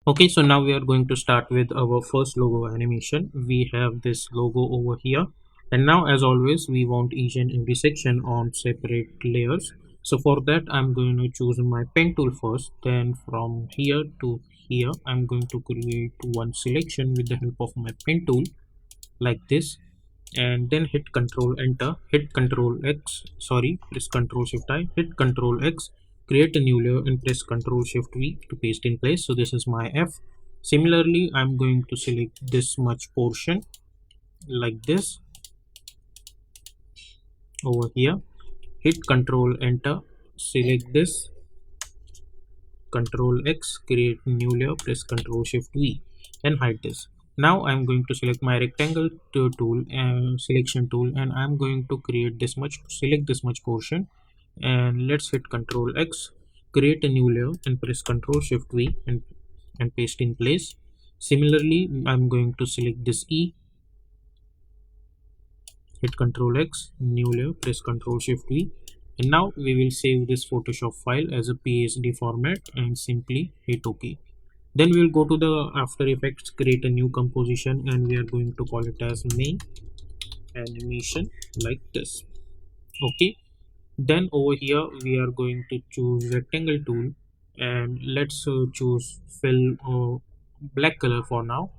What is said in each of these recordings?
Okay, so now we are going to start with our first logo animation. We have this logo over here, and now as always we want each and every section on separate layers. So for that I'm going to choose my pen tool first, then from here to here I'm going to create one selection with the help of my pen tool like this, and then hit control enter, hit control X, sorry, press control shift I, hit control X, create a new layer and press control shift V to paste in place. So this is my F. Similarly I'm going to select this much portion like this over here, hit control enter, select this, control X, create new layer, press control shift V and hide this. Now I'm going to select my rectangle tool and selection tool, and I'm going to create this much, select this much portion, and let's hit control X, create a new layer and press control shift V and paste in place. Similarly I'm going to select this E, hit control X, new layer, press control shift V, and now we will save this Photoshop file as a PSD format and simply hit OK. Then we will go to the After Effects, create a new composition, and we are going to call it as main animation like this. Okay, then over here we are going to choose rectangle tool, and let's choose fill black color for now,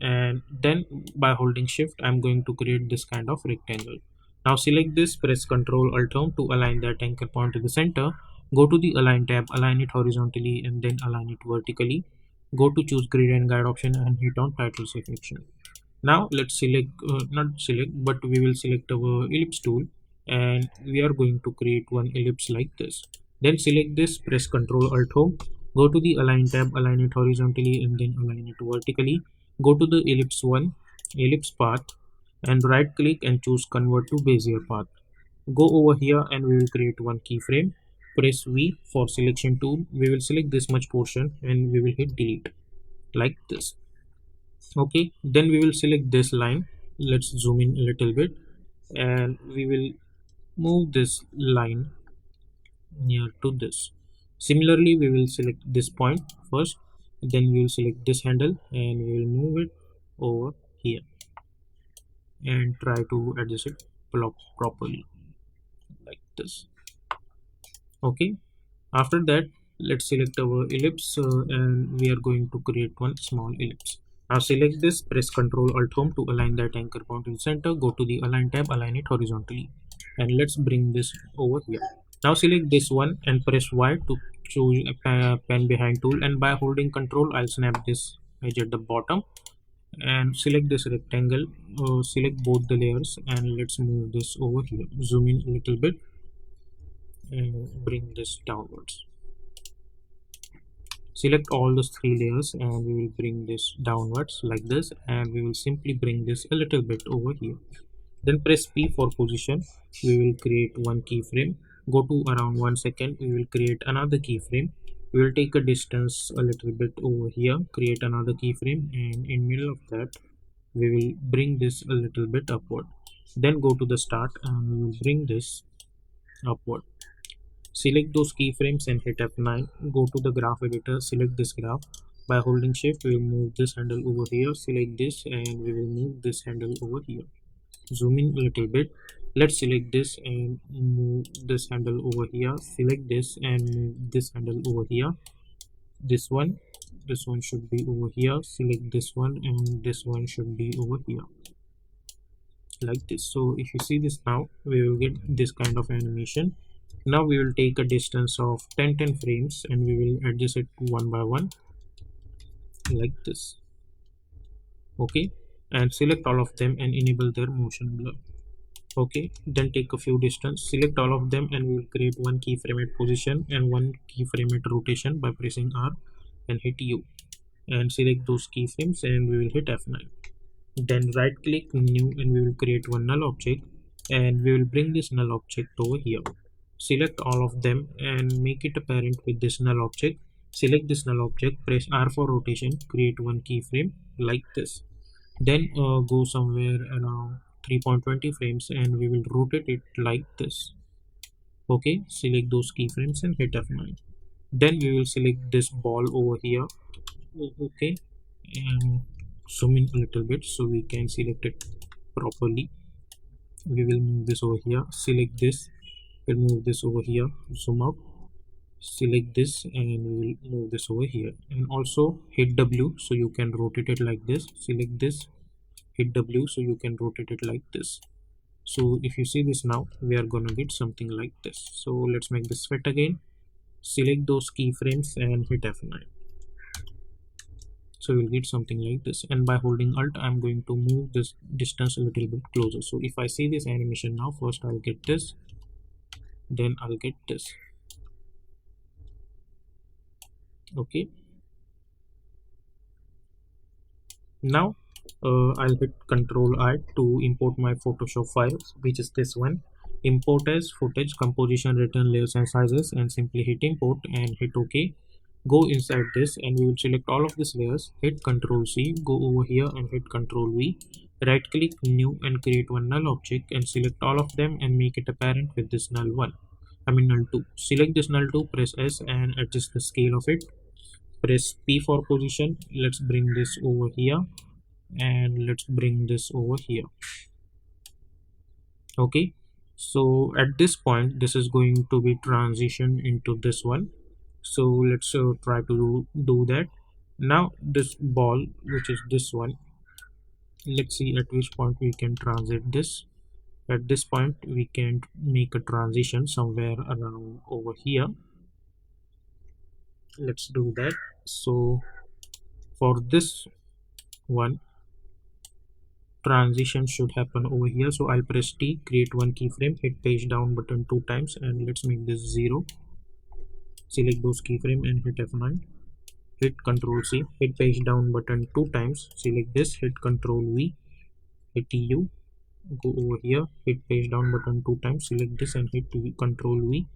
and then by holding shift I'm going to create this kind of rectangle. Now select this, press Ctrl Alt Home to align that anchor point to the center. Go to the align tab, align it horizontally and then align it vertically. Go to choose grid and guide option and hit on title selection. Now let's select, not select, but we will select our ellipse tool, and we are going to create one ellipse like this. Then select this, press Ctrl Alt Home, go to the align tab, align it horizontally and then align it vertically. Go to the ellipse one, ellipse path, and right click and choose convert to Bezier path. Go over here and we will create one keyframe. Press V for selection tool. We will select this much portion and we will hit delete like this. Okay, then we will select this line. Let's zoom in a little bit and we will move this line near to this. Similarly we will select this point first, then we will select this handle and we will move it over here and try to adjust it properly like this. Okay, after that let's select our ellipse, and we are going to create one small ellipse. Now select this, press Ctrl Alt Home to align that anchor point in center. Go to the align tab, align it horizontally, and let's bring this over here. Now select this one and press Y to choose a pen behind tool, and by holding Ctrl I'll snap this edge at the bottom and select this rectangle. Select both the layers and let's move this over here. Zoom in a little bit and bring this downwards. Select all those three layers and we will bring this downwards like this, and we will simply bring this a little bit over here. Then press P for position. We will create one keyframe. Go to around 1 second. We will create another keyframe. We will take a distance a little bit over here, create another keyframe, and in middle of that we will bring this a little bit upward. Then go to the start and we will bring this upward. Select those keyframes and hit F9. Go to the graph editor, select this graph. By holding shift we will move this handle over here, select this and we will move this handle over here. Zoom in a little bit. Let's select this and move this handle over here, select this and move this handle over here. This one should be over here. Select this one and this one should be over here like this. So if you see this, now we will get this kind of animation. Now we will take a distance of 10 frames and we will adjust it one by one like this. Okay, and select all of them and enable their motion blur. Okay, then take a few distance, select all of them and we will create one keyframe at position and one keyframe at rotation by pressing R and hit U, and select those keyframes and we will hit F9. Then right click new and we will create one null object and we will bring this null object over here. Select all of them and make it apparent with this null object. Select this null object, press R for rotation, create one keyframe like this. Then go somewhere around 3.20 frames and we will rotate it like this. Okay, select those keyframes and hit F9. Then we will select this ball over here Okay, and zoom in a little bit so we can select it properly. We will move this over here, select this, we'll move this over here, zoom out, select this, and we will move this over here, and also hit W so you can rotate it like this. Select this, hit W so you can rotate it like this. So if you see this now, we are gonna get something like this. So let's make this fit again. Select those keyframes and hit F9. So we'll get something like this, and by holding Alt I'm going to move this distance a little bit closer. So if I see this animation now, first I'll get this, then I'll get this. Okay, now I'll hit Control I to import my Photoshop file, which is this one. Import as footage, composition, return, layers and sizes, and simply hit import and hit OK. Go inside this and we will select all of these layers, hit Ctrl C, go over here and hit Ctrl V, right click new and create one null object and select all of them and make it apparent with this null 1, null 2. Select this null 2, press S and adjust the scale of it. Press P for position. Let's bring this over here and let's bring this over here. Okay, so at this point this is going to be transition into this one. So let's try to do that. Now this ball, which is this one, let's see at which point we can transit this. At this point we can make a transition somewhere around over here. Let's do that. So for this one, transition should happen over here. So I'll press T, create one keyframe, hit page down button 2 times and let's make this 0. Select those keyframe and hit F9. Hit Ctrl C, hit page down button 2 times, select this, hit Ctrl V, hit U, go over here, hit page down button 2 times, select this and hit Ctrl V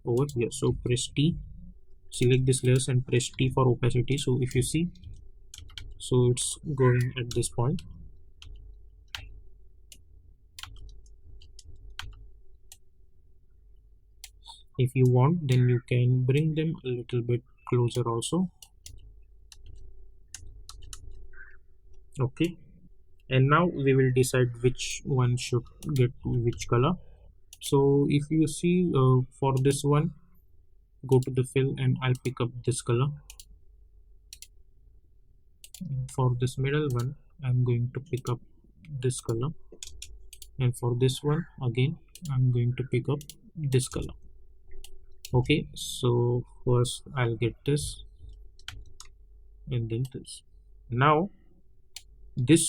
over here. So press T, select this layers and press T for opacity. So if you see, so it's going at this point. If you want, then you can bring them a little bit closer also. Okay, and now we will decide which one should get which color. So if you see for this one, go to the fill and I'll pick up this color. For this middle one I'm going to pick up this color, and for this one again I'm going to pick up this color. Okay, so first I'll get this and then this. Now this